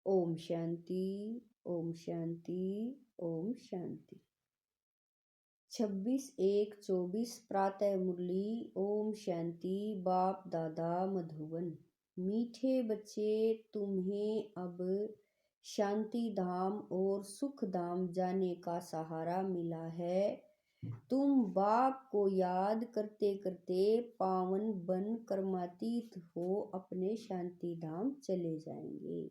ओम शांति, ओम शांति, ओम शांति। 26/1/24 प्रातः मुरली। ओम शांति। बाप दादा मधुबन। मीठे बच्चे, तुम्हें अब शांति धाम और सुख धाम जाने का सहारा मिला है। तुम बाप को याद करते करते पावन बन कर्मातीत हो अपने शांति धाम चले जाएंगे।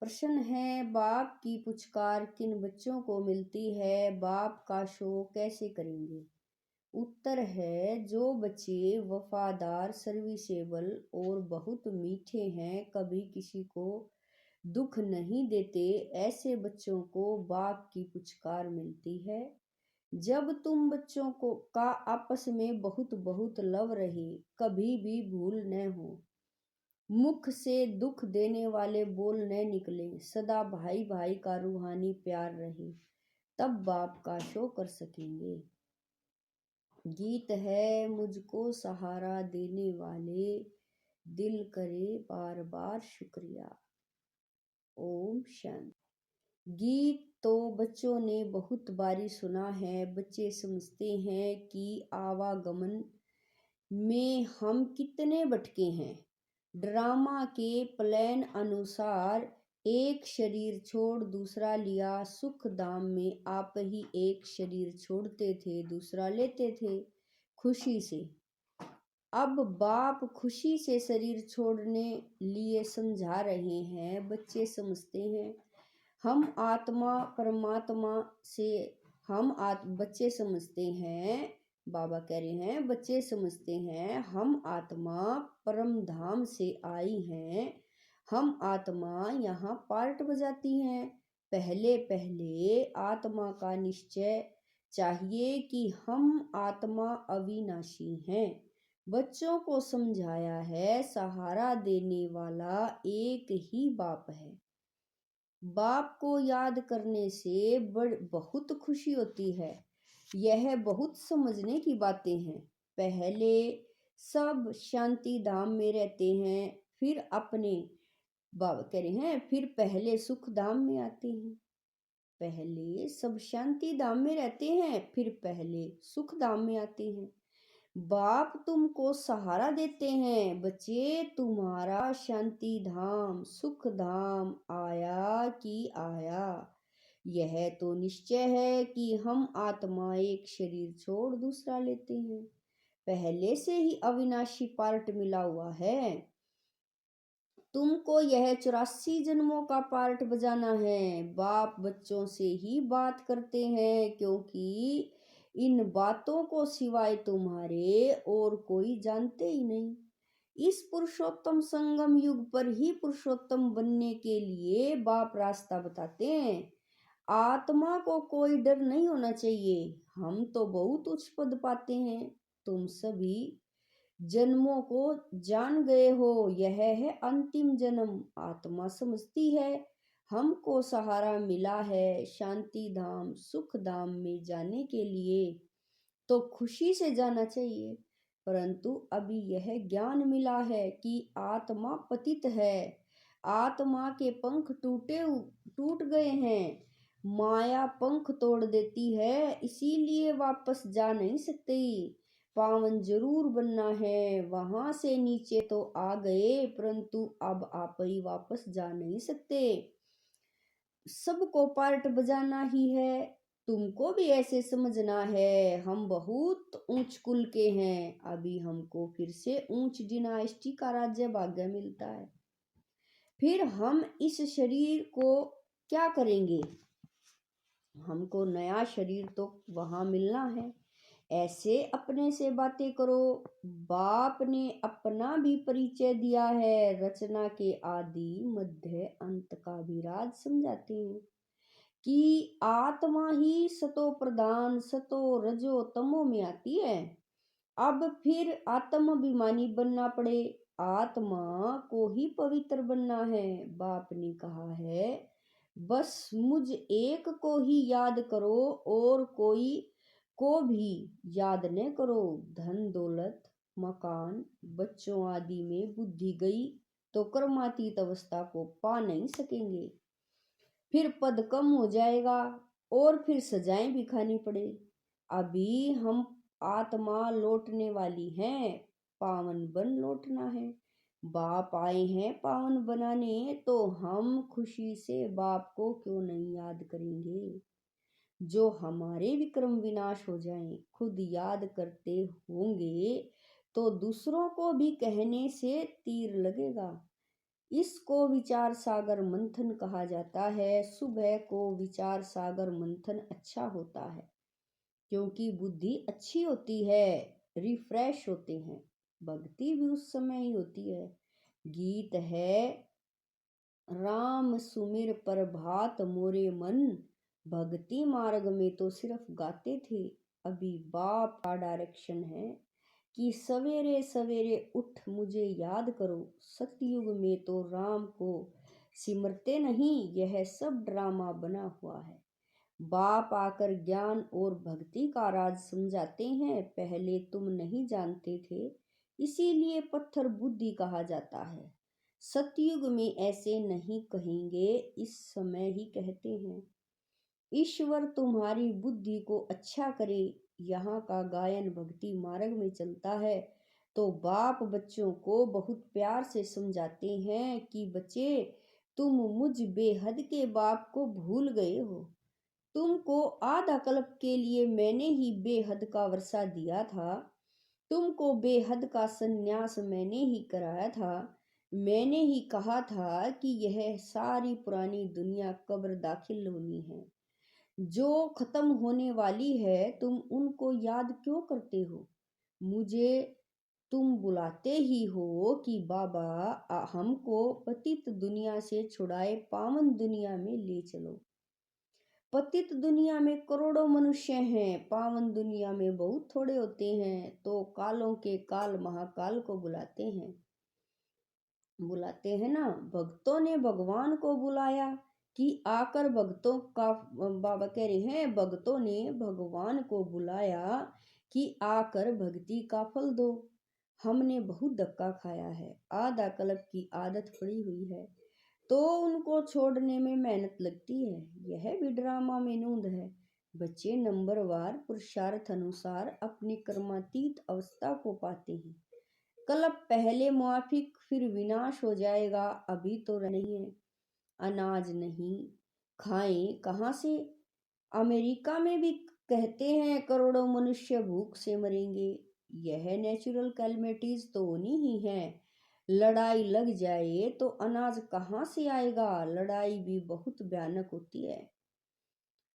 प्रश्न है, बाप की पुचकार किन बच्चों को मिलती है? बाप का शो कैसे करेंगे? उत्तर है, जो बच्चे वफादार, सर्विसेबल और बहुत मीठे हैं, कभी किसी को दुख नहीं देते, ऐसे बच्चों को बाप की पुचकार मिलती है। जब तुम बच्चों को का आपस में बहुत बहुत लव रहे, कभी भी भूल न हो, मुख से दुख देने वाले बोल न निकले, सदा भाई भाई का रूहानी प्यार रहे, तब बाप का शो कर सकेंगे। गीत है, मुझको सहारा देने वाले, दिल करे बार बार शुक्रिया। ओम शांति। गीत तो बच्चों ने बहुत बारी सुना है। बच्चे समझते हैं कि आवागमन में हम कितने भटके हैं। ड्रामा के प्लान अनुसार एक शरीर छोड़ दूसरा लिया। सुख धाम में आप ही एक शरीर छोड़ते थे, दूसरा लेते थे खुशी से। अब बाप खुशी से शरीर छोड़ने लिए समझा रहे हैं। बच्चे समझते हैं हम आत्मा परमात्मा से बच्चे समझते हैं, बाबा कह रहे हैं, बच्चे समझते हैं हम आत्मा परम धाम से आई हैं। हम आत्मा यहाँ पार्ट बजाती हैं। पहले पहले आत्मा का निश्चय चाहिए कि हम आत्मा अविनाशी हैं। बच्चों को समझाया है, सहारा देने वाला एक ही बाप है। बाप को याद करने से बहुत खुशी होती है। यह बहुत समझने की बातें हैं। पहले सब शांति धाम में रहते हैं, फिर अपने बाबा कह रहे हैं, फिर पहले सुख धाम में आते हैं। पहले सब शांति धाम में रहते हैं, फिर पहले सुख धाम में आते हैं। बाप तुमको सहारा देते हैं, बच्चे तुम्हारा शांति धाम सुख धाम आया कि आया। यह तो निश्चय है कि हम आत्मा एक शरीर छोड़ दूसरा लेते हैं। पहले से ही अविनाशी पार्ट मिला हुआ है। तुमको यह 84 जन्मों का पार्ट बजाना है। बाप बच्चों से ही बात करते हैं, क्योंकि इन बातों को सिवाय तुम्हारे और कोई जानते ही नहीं। इस पुरुषोत्तम संगम युग पर ही पुरुषोत्तम बनने के लिए बाप रास्ता बताते हैं। आत्मा को कोई डर नहीं होना चाहिए। हम तो बहुत उच्च पद पाते हैं। तुम सभी जन्मों को जान गए हो, यह है अंतिम जन्म। आत्मा समझती है हमको सहारा मिला है शांति धाम सुख धाम में जाने के लिए, तो खुशी से जाना चाहिए। परंतु अभी यह ज्ञान मिला है कि आत्मा पतित है, आत्मा के पंख टूट गए हैं। माया पंख तोड़ देती है, इसीलिए वापस जा नहीं सकती। पावन जरूर बनना है। वहां से नीचे तो आ गए, परंतु अब आप ही वापस जा नहीं सकते। सबको पार्ट बजाना ही है। तुमको भी ऐसे समझना है, हम बहुत ऊंच कुल के हैं। अभी हमको फिर से ऊंच डिनास्टी का राज्य भाग्य मिलता है। फिर हम इस शरीर को क्या करेंगे? हमको नया शरीर तो वहां मिलना है। ऐसे अपने से बातें करो। बाप ने अपना भी परिचय दिया है। रचना के आदि मध्य अंत का भी राज समझाते हैं कि आत्मा ही सतो प्रधान सतो रजो तमो में आती है। अब फिर आत्माभिमानी बनना पड़े, आत्मा को ही पवित्र बनना है। बाप ने कहा है, बस मुझ एक को ही याद करो और कोई को भी याद न करो। धन दौलत मकान बच्चों आदि में बुद्धि गई तो कर्मातीत अवस्था को पा नहीं सकेंगे। फिर पद कम हो जाएगा और फिर सजाएं भी खानी पड़े। अभी हम आत्मा लौटने वाली हैं, पावन बन लौटना है। बाप आए हैं पावन बनाने, तो हम खुशी से बाप को क्यों नहीं याद करेंगे। जो हमारे विक्रम विनाश हो जाएं, खुद याद करते होंगे तो दूसरों को भी कहने से तीर लगेगा। इसको विचार सागर मंथन कहा जाता है। सुबह को विचार सागर मंथन अच्छा होता है, क्योंकि बुद्धि अच्छी होती है, रिफ्रेश होते हैं। भक्ति भी उस समय ही होती है। गीत है, राम सुमिर प्रभात मोरे मन, भक्ति मार्ग में तो सिर्फ गाते थे। अभी बाप का डायरेक्शन है कि सवेरे सवेरे उठ मुझे याद करो। सतयुग में तो राम को सिमरते नहीं, यह सब ड्रामा बना हुआ है। बाप आकर ज्ञान और भक्ति का राज समझाते हैं। पहले तुम नहीं जानते थे, इसीलिए पत्थर बुद्धि कहा जाता है। सतयुग में ऐसे नहीं कहेंगे, इस समय ही कहते हैं। ईश्वर तुम्हारी बुद्धि को अच्छा करे। यहाँ का गायन भक्ति मार्ग में चलता है, तो बाप बच्चों को बहुत प्यार से समझाते हैं कि बच्चे, तुम मुझ बेहद के बाप को भूल गए हो। तुमको आधा कल्प के लिए मैंने ही बेहद का वर्षा दिया था। तुमको बेहद का सन्यास मैंने ही कराया था। मैंने ही कहा था कि यह सारी पुरानी दुनिया कब्र दाखिल होनी है, जो खत्म होने वाली है। तुम उनको याद क्यों करते हो? मुझे तुम बुलाते ही हो कि बाबा हमको पतित दुनिया से छुड़ाए पावन दुनिया में ले चलो। पतित दुनिया में करोड़ों मनुष्य हैं, पावन दुनिया में बहुत थोड़े होते हैं। तो कालों के काल महाकाल को बुलाते हैं ना। भक्तों ने भगवान को बुलाया कि आकर भक्तों का, बाबा कह रहे हैं भक्तों ने भगवान को बुलाया कि आकर भक्ति का फल दो। हमने बहुत धक्का खाया है, आधा कल्प की आदत पड़ी हुई है, तो उनको छोड़ने में मेहनत लगती है। यह भी ड्रामा में नूंद है। बच्चे नंबरवार पुरुषार्थ अनुसार अपनी कर्मातीत अवस्था को पाते हैं। कल्प पहले मुआफिक फिर विनाश हो जाएगा। अभी तो नहीं है, अनाज नहीं, खाएं कहाँ से? अमेरिका में भी कहते हैं करोड़ों मनुष्य भूख से मरेंगे। यह नेचुरल कैलमिटीज तो होनी ही है। लड़ाई लग जाए तो अनाज कहाँ से आएगा? लड़ाई भी बहुत भयानक होती है।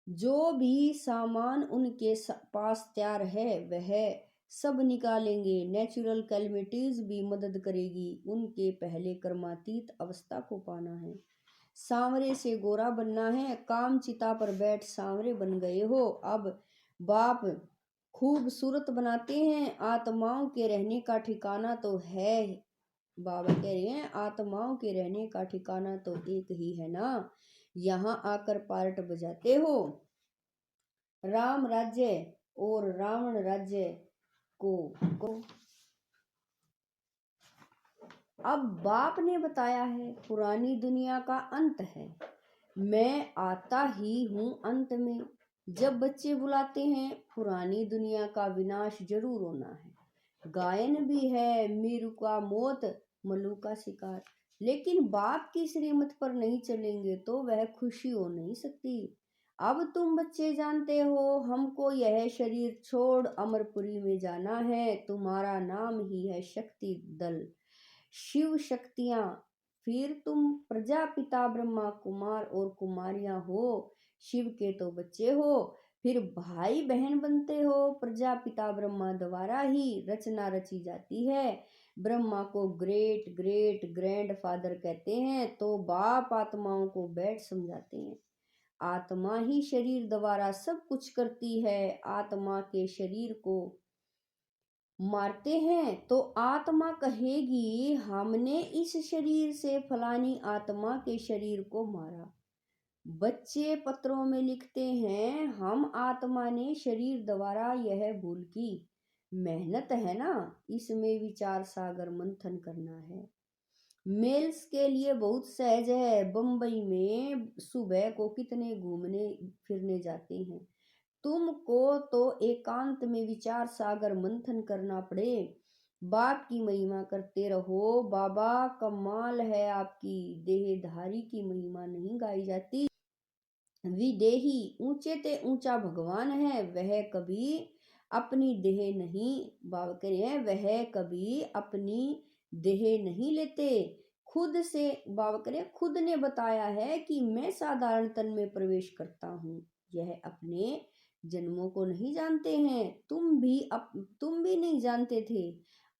जो भी सामान उनके पास तैयार है वह सब निकालेंगे। नेचुरल कैलमिटीज भी मदद करेगी। उनके पहले कर्मातीत अवस्था को पाना है। सांवरे से गोरा बनना है। काम चिता पर बैठ सांवरे बन गए हो। अब बाप खूबसूरत बनाते हैं। आत्माओं के रहने का ठिकाना तो है, बाबा कह रहे हैं आत्माओं के रहने का ठिकाना तो एक ही है ना। यहाँ आकर पार्ट बजाते हो। राम राज्य और रावण राज्य को अब बाप ने बताया है पुरानी दुनिया का अंत है। मैं आता ही हूँ अंत में। जब बच्चे बुलाते हैं पुरानी दुनिया का विनाश जरूर होना है। गायन भी है, मीरू का मौत मल्लू का शिकार। लेकिन बाप की श्रीमत पर नहीं चलेंगे तो वह खुशी हो नहीं सकती। अब तुम बच्चे जानते हो हमको यह शरीर छोड़ अमरपुरी में जाना है। तुम्हारा नाम ही है शक्ति दल, शिव शक्तियां। फिर तुम प्रजापिता ब्रह्मा कुमार और कुमारियां हो। शिव के तो बच्चे हो, फिर भाई बहन बनते हो। प्रजापिता ब्रह्मा द्वारा ही रचना रची जाती है। ब्रह्मा को ग्रेट ग्रेट ग्रैंड फादर कहते हैं, तो बाप आत्माओं को बैठ समझाते हैं। आत्मा ही शरीर द्वारा सब कुछ करती है। आत्मा के शरीर को मारते हैं तो आत्मा कहेगी हमने इस शरीर से फलानी आत्मा के शरीर को मारा। बच्चे पत्रों में लिखते हैं हम आत्मा ने शरीर द्वारा यह भूल की। मेहनत है ना, इसमें विचार सागर मंथन करना है। मेल्स के लिए बहुत सहज है। बम्बई में सुबह को कितने घूमने फिरने जाते हैं। तुमको तो एकांत में विचार सागर मंथन करना पड़े। बाप की महिमा करते रहो। बाबा कमाल है आपकी। देहधारी की महिमा नहीं गाई जाती। विदेही ऊंचे ते ऊंचा भगवान है। वह कभी अपनी देह नहीं बाबा कह रहे हैं, वह कभी अपनी देह नहीं लेते। खुद से बाबा कह रहे हैं, खुद ने बताया है कि मैं साधारण तन में प्रवेश करता हूँ। यह अपने जन्मों को नहीं जानते हैं। तुम भी नहीं जानते थे।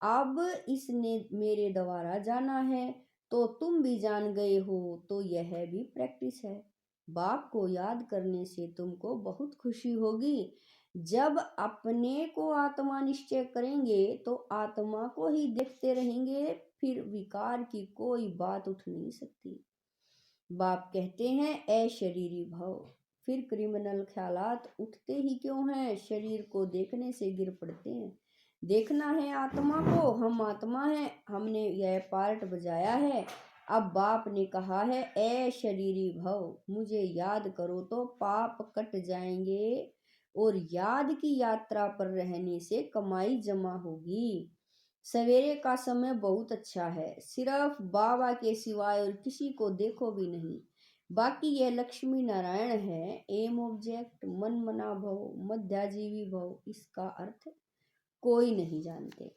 अब इसने मेरे द्वारा जाना है तो तुम भी जान गए हो। तो यह भी प्रैक्टिस है। बाप को याद करने से तुमको बहुत खुशी होगी। जब अपने को आत्मा निश्चय करेंगे तो आत्मा को ही देखते रहेंगे, फिर विकार की कोई बात उठ नहीं सकती। बाप कहते हैं अशरीरी भव। फिर क्रिमिनल ख्यालात उठते ही क्यों हैं? शरीर को देखने से गिर पड़ते हैं। देखना है आत्मा को। हम आत्मा हैं, हमने यह पार्ट बजाया है। अब बाप ने कहा है अशरीरी भव, मुझे याद करो तो पाप कट जाएंगे और याद की यात्रा पर रहने से कमाई जमा होगी। सवेरे का समय बहुत अच्छा है। सिर्फ बाबा के सिवाय और किसी को देखो भी नहीं। बाकी यह लक्ष्मी नारायण है। एम ऑब्जेक्ट मन मना भव मध्याजीवी भव, इसका अर्थ कोई नहीं जानते।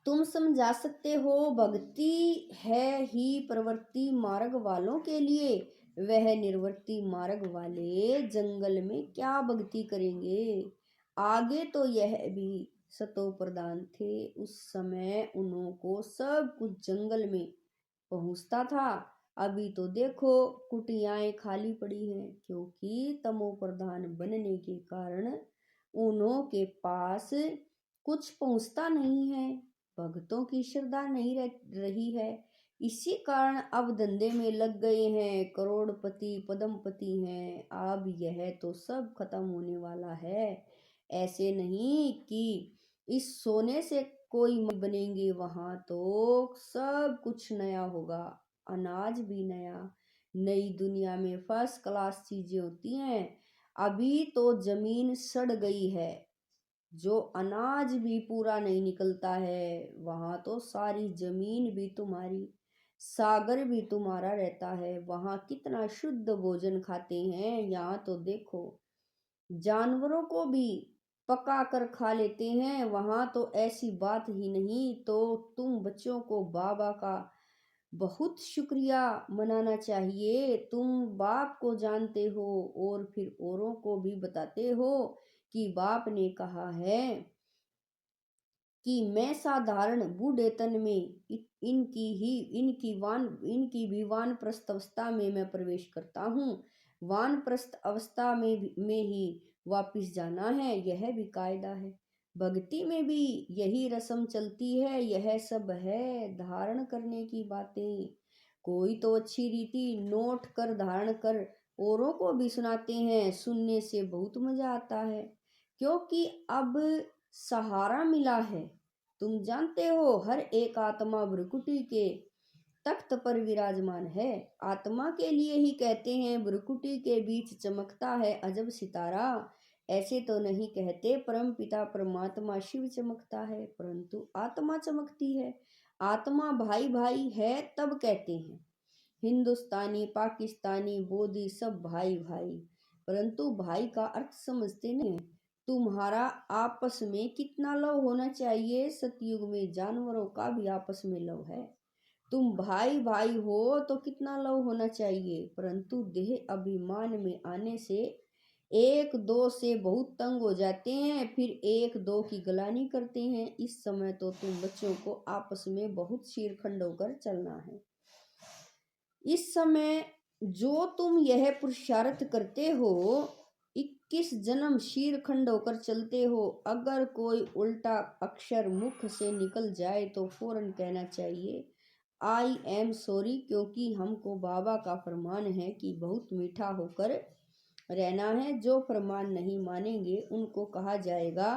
तुम समझा सकते हो। भक्ति है ही प्रवृत्ति मार्ग वालों के लिए। वह निर्वृत्ति मार्ग वाले जंगल में क्या भक्ति करेंगे? आगे तो यह भी सतो प्रधान थे। उस समय उनको सब कुछ जंगल में पहुंचता था। अभी तो देखो कुटियाएं खाली पड़ी हैं, क्योंकि तमो प्रधान बनने के कारण उन्हों के पास कुछ पहुंचता नहीं है। भक्तों की श्रद्धा नहीं रही है। इसी कारण अब धंधे में लग गए हैं। करोड़पति पदमपति हैं। अब यह तो सब खत्म होने वाला है। ऐसे नहीं कि इस सोने से कोई बनेंगे। वहां तो सब कुछ नया होगा। अनाज भी नया। नई दुनिया में फर्स्ट क्लास चीजें होती हैं। अभी तो जमीन सड़ गई है, जो अनाज भी पूरा नहीं निकलता है। वहां तो सारी जमीन भी तुम्हारी, सागर भी तुम्हारा रहता है। वहां कितना शुद्ध भोजन खाते हैं। यहाँ तो देखो जानवरों को भी पका कर खा लेते हैं। वहां तो ऐसी बात ही नहीं। तो तुम बच्चों को बाबा का बहुत शुक्रिया मनाना चाहिए। तुम बाप को जानते हो और फिर औरों को भी बताते हो कि बाप ने कहा है कि मैं साधारण बूढ़ेतन में इनकी भी वानप्रस्थ अवस्था में मैं प्रवेश करता हूँ। वानप्रस्थ अवस्था में ही वापिस जाना है। यह भी कायदा है। भक्ति में भी यही रस्म चलती है। यह सब है धारण करने की बातें। कोई तो अच्छी रीति नोट कर धारण कर औरों को भी सुनाते हैं। सुनने से बहुत मजा आता है, क्योंकि अब सहारा मिला है। तुम जानते हो हर एक आत्मा भ्रुकुटी के तख्त पर विराजमान है। आत्मा के लिए ही कहते हैं भ्रुकुटी के बीच चमकता है अजब सितारा। ऐसे तो नहीं कहते परम पिता परमात्मा शिव चमकता है, परंतु आत्मा चमकती है। आत्मा भाई भाई है तब कहते हैं। हिंदुस्तानी पाकिस्तानी बोधी सब भाई भाई, परंतु भाई का अर्थ समझते नहीं है। तुम्हारा आपस में कितना लव होना चाहिए। सतयुग में जानवरों का भी आपस में लव है। तुम भाई भाई हो तो कितना लव होना चाहिए, परंतु देह अभिमान में आने से एक दो से बहुत तंग हो जाते हैं, फिर एक दो की गलानी करते हैं। इस समय तो तुम बच्चों को आपस में बहुत शीरखंड होकर चलना है। इस समय जो तुम यह पुरुषार्थ करते हो, 21 जन्म शीरखंड होकर चलते हो। अगर कोई उल्टा अक्षर मुख से निकल जाए तो फौरन कहना चाहिए आई एम सॉरी, क्योंकि हमको बाबा का फरमान है कि बहुत मीठा होकर रहना है। जो फरमान नहीं मानेंगे उनको कहा जाएगा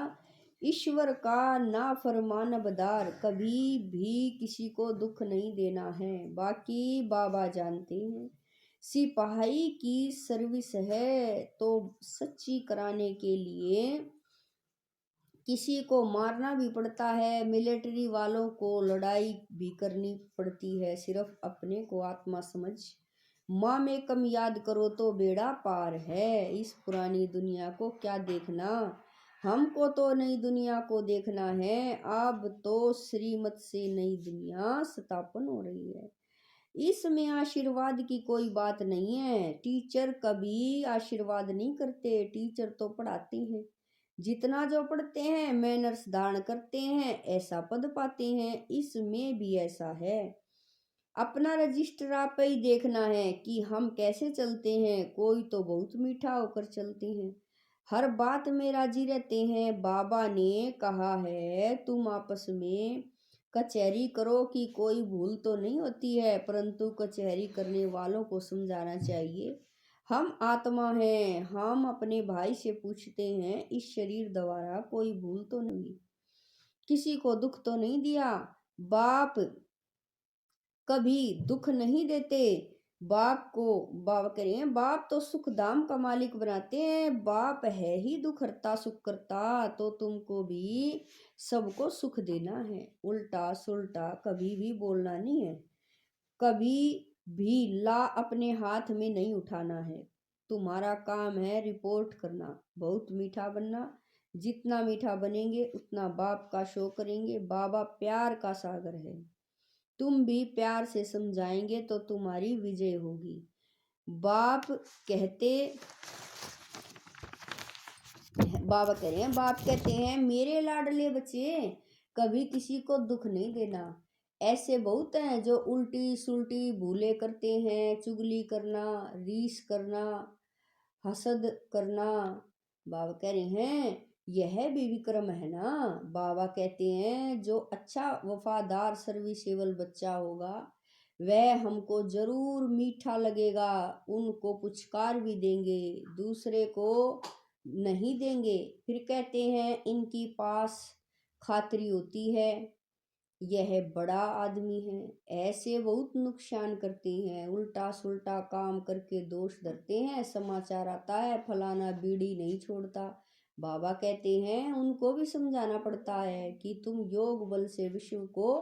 ईश्वर का नाफरमानबदार कभी भी किसी को दुख नहीं देना है। बाकी बाबा जानते हैं सिपाही की सर्विस है तो सच्ची कराने के लिए किसी को मारना भी पड़ता है, मिलिट्री वालों को लड़ाई भी करनी पड़ती है। सिर्फ अपने को आत्मा समझ माँ में कम याद करो तो बेड़ा पार है। इस पुरानी दुनिया को क्या देखना, हमको तो नई दुनिया को देखना है। अब तो श्रीमत से नई दुनिया स्थापन हो रही है। इसमें आशीर्वाद की कोई बात नहीं है। टीचर कभी आशीर्वाद नहीं करते, टीचर तो पढ़ाते हैं। जितना जो पढ़ते हैं मैनर्स धारण करते हैं, ऐसा पद पाते हैं। इसमें भी ऐसा है। अपना रजिस्टर आप ही देखना है कि हम कैसे चलते हैं। कोई तो बहुत मीठा होकर चलते हैं, हर बात में राजी रहते हैं। बाबा ने कहा है तुम आपस में कचहरी करो कि कोई भूल तो नहीं होती है, परंतु कचहरी करने वालों को समझाना चाहिए हम आत्मा हैं। हम अपने भाई से पूछते हैं इस शरीर द्वारा कोई भूल तो नहीं, किसी को दुख तो नहीं दिया। बाप कभी दुख नहीं देते। बाप को बाबा कह रहे हैं बाप तो सुख धाम का मालिक बनाते हैं। बाप है ही दुख हरता सुख करता, तो तुमको भी सबको सुख देना है। उल्टा सुल्टा कभी भी बोलना नहीं है, कभी भी ला अपने हाथ में नहीं उठाना है। तुम्हारा काम है रिपोर्ट करना, बहुत मीठा बनना। जितना मीठा बनेंगे उतना बाप का शो करेंगे। बाबा प्यार का सागर है, तुम भी प्यार से समझाएंगे तो तुम्हारी विजय होगी। बाप कहते बाबा कह रहे हैं बाप कहते हैं मेरे लाडले बच्चे कभी किसी को दुख नहीं देना। ऐसे बहुत हैं जो उल्टी सुल्टी भूले करते हैं, चुगली करना, रीस करना, हसद करना। बाबा कह रहे हैं यह भी विक्रम है ना। बाबा कहते हैं जो अच्छा वफादार सर्विसेबल बच्चा होगा वह हमको जरूर मीठा लगेगा, उनको पुचकार भी देंगे, दूसरे को नहीं देंगे। फिर कहते हैं इनकी पास खातरी होती है, यह बड़ा आदमी है। ऐसे बहुत नुकसान करते हैं, उल्टा सुल्टा काम करके दोष धरते हैं। समाचार आता है फलाना बीड़ी नहीं छोड़ता। बाबा कहते हैं उनको भी समझाना पड़ता है कि तुम योग बल से विश्व को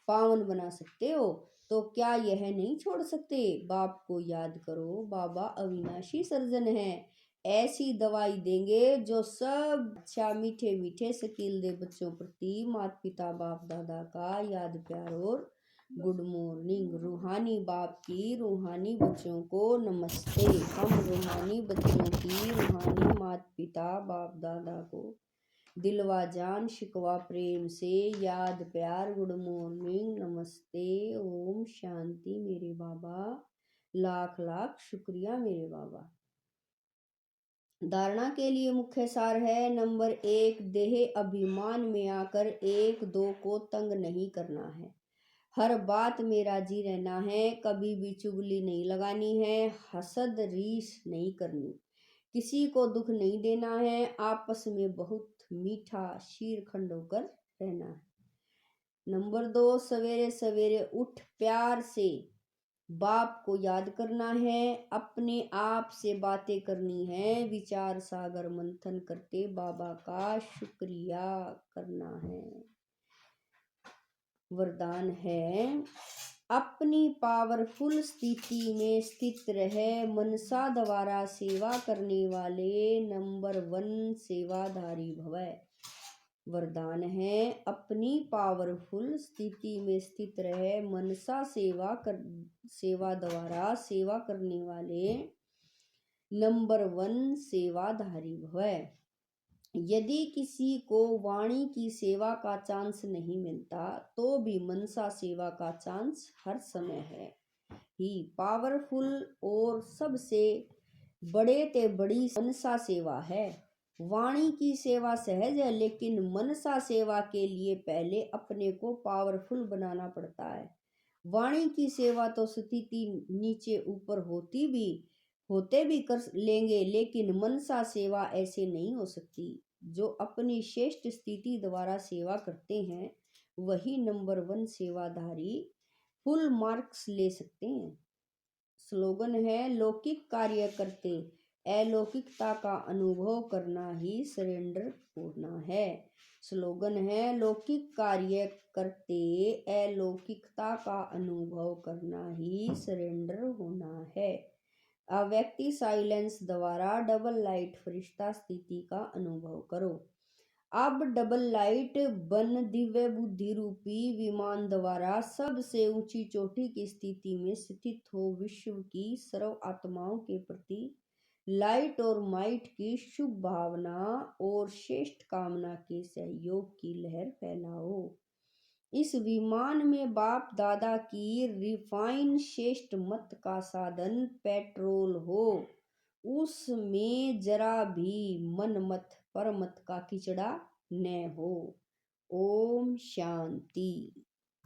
पावन बना सकते हो, तो क्या यह नहीं छोड़ सकते। बाप को याद करो, बाबा अविनाशी सर्जन है। ऐसी दवाई देंगे जो सब अच्छा मीठे मीठे शकील दे बच्चों प्रति माता पिता बाप दादा का याद प्यार और गुड मॉर्निंग। रूहानी बाप की रूहानी बच्चों को नमस्ते। हम रूहानी बच्चों की रूहानी माता पिता बाप दादा को दिलवा जान शिकवा प्रेम से याद प्यार गुड मॉर्निंग नमस्ते ओम शांति। मेरे बाबा लाख लाख शुक्रिया मेरे बाबा। धारणा के लिए मुख्य सार है नंबर 1, देह अभिमान में आकर एक दो को तंग नहीं करना है, हर बात में राजी रहना है, कभी भी चुगली नहीं लगानी है, हसद रीस नहीं करनी, किसी को दुख नहीं देना है, आपस में बहुत मीठा शीरखंड होकर रहना है। नंबर 2, सवेरे सवेरे उठ प्यार से बाप को याद करना है, अपने आप से बातें करनी है, विचार सागर मंथन करते बाबा का शुक्रिया करना है। वरदान है अपनी पावरफुल स्थिति में स्थित रहे मनसा द्वारा सेवा करने वाले नंबर 1 सेवाधारी भवै। वरदान है अपनी पावरफुल स्थिति में स्थित रहे मनसा सेवा द्वारा सेवा करने वाले नंबर 1 सेवाधारी भवै। यदि किसी को वाणी की सेवा का चांस नहीं मिलता तो भी मनसा सेवा का चांस हर समय है ही। पावरफुल और सबसे बड़े ते बड़ी मनसा सेवा है। वाणी की सेवा सहज है, लेकिन मनसा सेवा के लिए पहले अपने को पावरफुल बनाना पड़ता है। वाणी की सेवा तो स्थिति नीचे ऊपर होते भी कर लेंगे, लेकिन मनसा सेवा ऐसे नहीं हो सकती। जो अपनी श्रेष्ठ स्थिति द्वारा सेवा करते हैं वही नंबर 1 सेवाधारी फुल मार्क्स ले सकते हैं। स्लोगन है, लौकिक कार्य करते अलौकिकता का अनुभव करना ही सरेंडर होना है। स्लोगन है, लौकिक कार्य करते अलौकिकता का अनुभव करना ही सरेंडर होना है। व्यक्ति साइलेंस द्वारा डबल लाइट फरिश्ता स्थिति का अनुभव करो। अब डबल लाइट बन दिव्य बुद्धि रूपी विमान द्वारा सबसे ऊंची चोटी की स्थिति में स्थित हो विश्व की सर्व आत्माओं के प्रति लाइट और माइट की शुभ भावना और श्रेष्ठ कामना के सहयोग की लहर फैलाओ। इस विमान में बाप दादा की रिफाइन श्रेष्ठ मत का साधन पेट्रोल हो, उसमें जरा भी मन मत पर मत का किचड़ा न हो। ओम शांति।